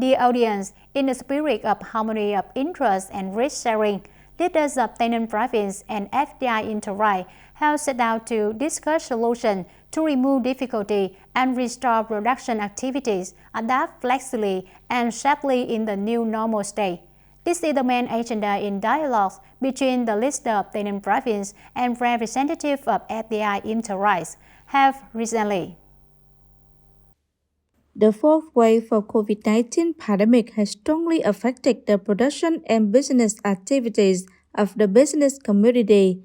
Dear audience, in the spirit of harmony of interest and risk sharing, leaders of Tây Ninh province and FDI Interride have set out to discuss solutions to remove difficulty and restore production activities, adapt flexibly and safely in the new normal state. This is the main agenda in dialogues between the leader of Tây Ninh province and representative of FDI Interride have recently. The fourth wave of COVID-19 pandemic has strongly affected the production and business activities of the business community.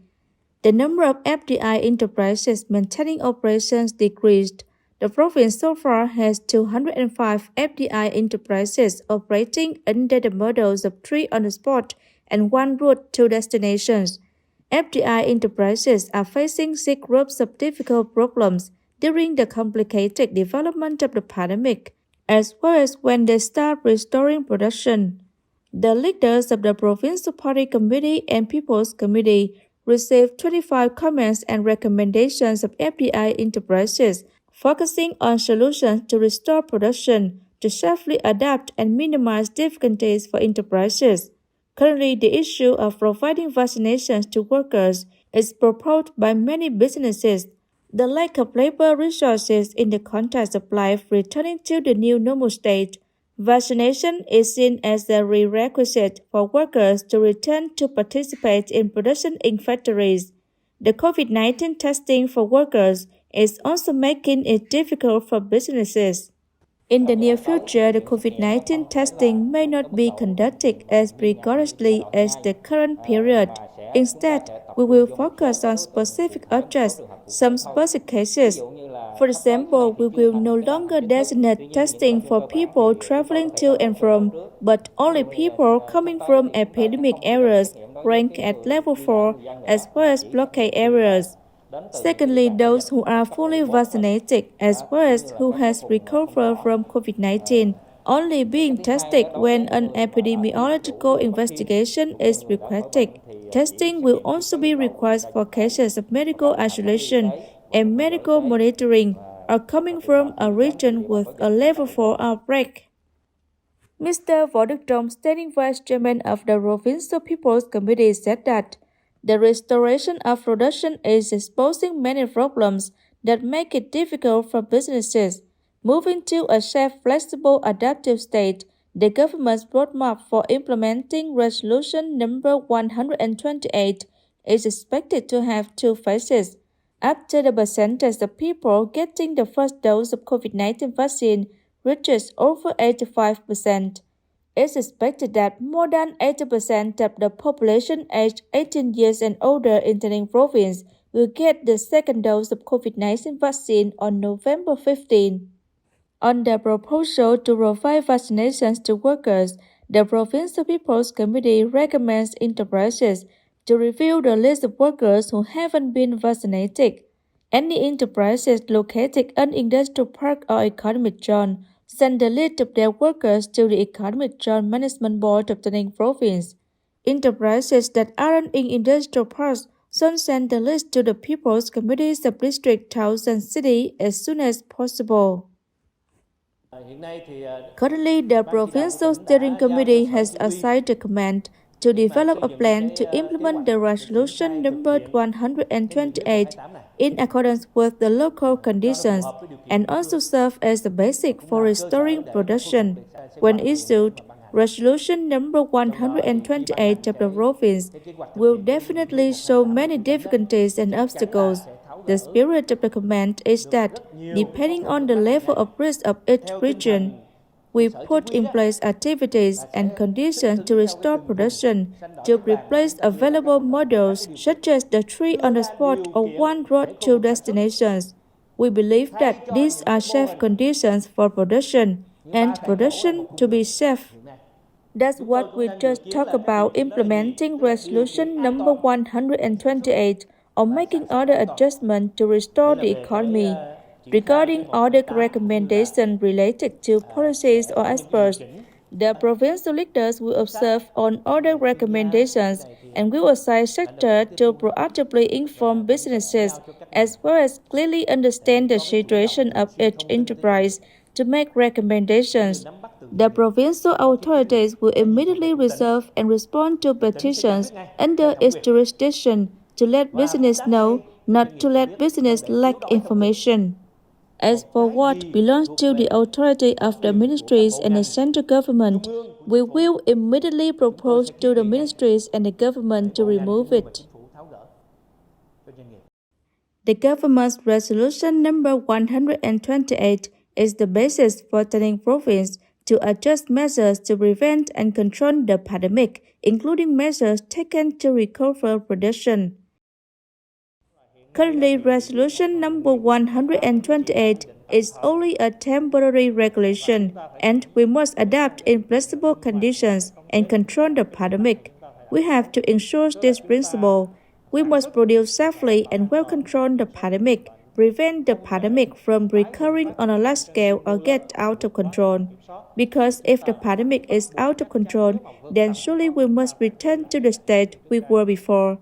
The number of FDI enterprises maintaining operations decreased. The province so far has 205 FDI enterprises operating under the models of 3 on the spot and 1 route to destinations. FDI enterprises are facing 6 groups of difficult problems during the complicated development of the pandemic, as well as when they start restoring production. The leaders of the Provincial Party Committee and People's Committee received 25 comments and recommendations of FDI enterprises, focusing on solutions to restore production, to safely adapt and minimize difficulties for enterprises. Currently, the issue of providing vaccinations to workers is proposed by many businesses. The lack of labor resources in the context of life returning to the new normal state. Vaccination is seen as a prerequisite for workers to return to participate in production in factories. The COVID-19 testing for workers is also making it difficult for businesses. In the near future, the COVID-19 testing may not be conducted as rigorously as the current period. Instead, we will focus on specific objects, some specific cases. For example, we will no longer designate testing for people traveling to and from, but only people coming from epidemic areas ranked at level 4, as well as blockade areas. Secondly, those who are fully vaccinated, as well as who has recovered from COVID-19, only being tested when an epidemiological investigation is requested. Testing will also be required for cases of medical isolation and medical monitoring or coming from a region with a level 4 outbreak. Mr. Võ Đức Trong, standing vice chairman of the Provincial People's Committee, said that the restoration of production is exposing many problems that make it difficult for businesses. Moving to a safe, flexible, adaptive state, the government's roadmap for implementing Resolution number 128 is expected to have 2 phases. After the percentage of people getting the first dose of COVID-19 vaccine reaches over 85%, it's expected that more than 80% of the population aged 18 years and older in the Ninh province will get the second dose of COVID-19 vaccine on November 15. On the proposal to provide vaccinations to workers, the Provincial People's Committee recommends enterprises to review the list of workers who haven't been vaccinated. Any enterprises located in industrial park or economic zone send the list of their workers to the Economic Zone Management Board of the Ninh province. Enterprises that aren't in industrial parks should send the list to the People's Committees of district, towns and city as soon as possible. Currently, the Provincial Steering Committee has assigned a command to develop a plan to implement the Resolution number 128 in accordance with the local conditions and also serve as the basis for restoring production. When issued, Resolution number 128 of the province will definitely show many difficulties and obstacles. The spirit of the command is that, depending on the level of risk of each region, we put in place activities and conditions to restore production, to replace available models such as the 3 on the spot or 1 road to destinations. We believe that these are safe conditions for production and production to be safe. That's what we just talked about implementing Resolution number 128 or making other adjustments to restore the economy. Regarding other recommendations related to policies or experts, the provincial leaders will observe on other recommendations and will assign sector to proactively inform businesses as well as clearly understand the situation of each enterprise to make recommendations. The provincial authorities will immediately resolve and respond to petitions under its jurisdiction to let business know, not to let business lack information. As for what belongs to the authority of the ministries and the central government, we will immediately propose to the ministries and the government to remove it. The government's resolution number 128 is the basis for Tayning province to adjust measures to prevent and control the pandemic, including measures taken to recover production. Currently, resolution number 128 is only a temporary regulation, and we must adapt in flexible conditions and control the pandemic. We have to ensure this principle. We must produce safely and well control the pandemic, prevent the pandemic from recurring on a large scale or get out of control. Because if the pandemic is out of control, then surely we must return to the state we were before.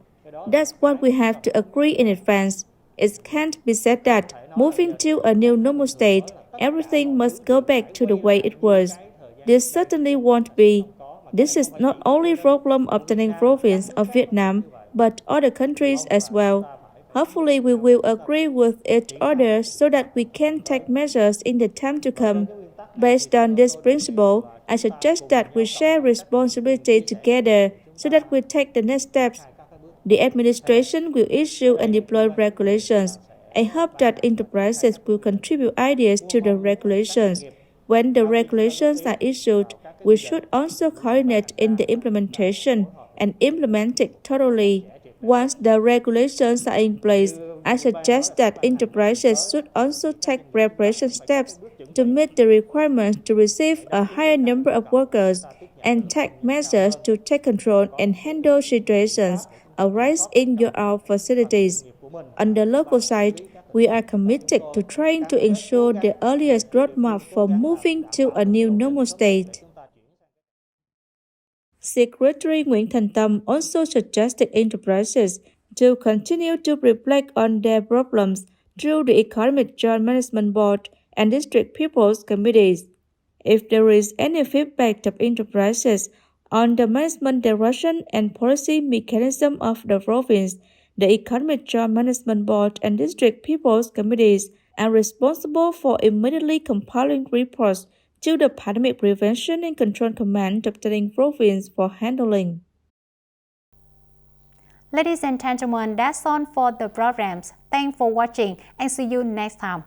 That's what we have to agree in advance. It can't be said that, moving to a new normal state, everything must go back to the way it was. This certainly won't be. This is not only a problem of the Ninh province of Vietnam, but other countries as well. Hopefully we will agree with each other so that we can take measures in the time to come. Based on this principle, I suggest that we share responsibility together so that we take the next steps. The administration will issue and deploy regulations. I hope that enterprises will contribute ideas to the regulations. When the regulations are issued, we should also coordinate in the implementation and implement it thoroughly. Once the regulations are in place, I suggest that enterprises should also take preparation steps to meet the requirements to receive a higher number of workers and take measures to take control and handle situations arise in your facilities. On the local side, we are committed to trying to ensure the earliest roadmap for moving to a new normal state. Secretary Nguyễn Thành Tâm also suggested enterprises to continue to reflect on their problems through the Economic Joint Management Board and District People's Committees. If there is any feedback of enterprises on the management direction and policy mechanism of the province, the Economic Joint Management Board and District People's Committees are responsible for immediately compiling reports to the Pandemic Prevention and Control Command of the Ninh province for handling. Ladies and gentlemen, that's all for the programs. Thanks for watching and see you next time.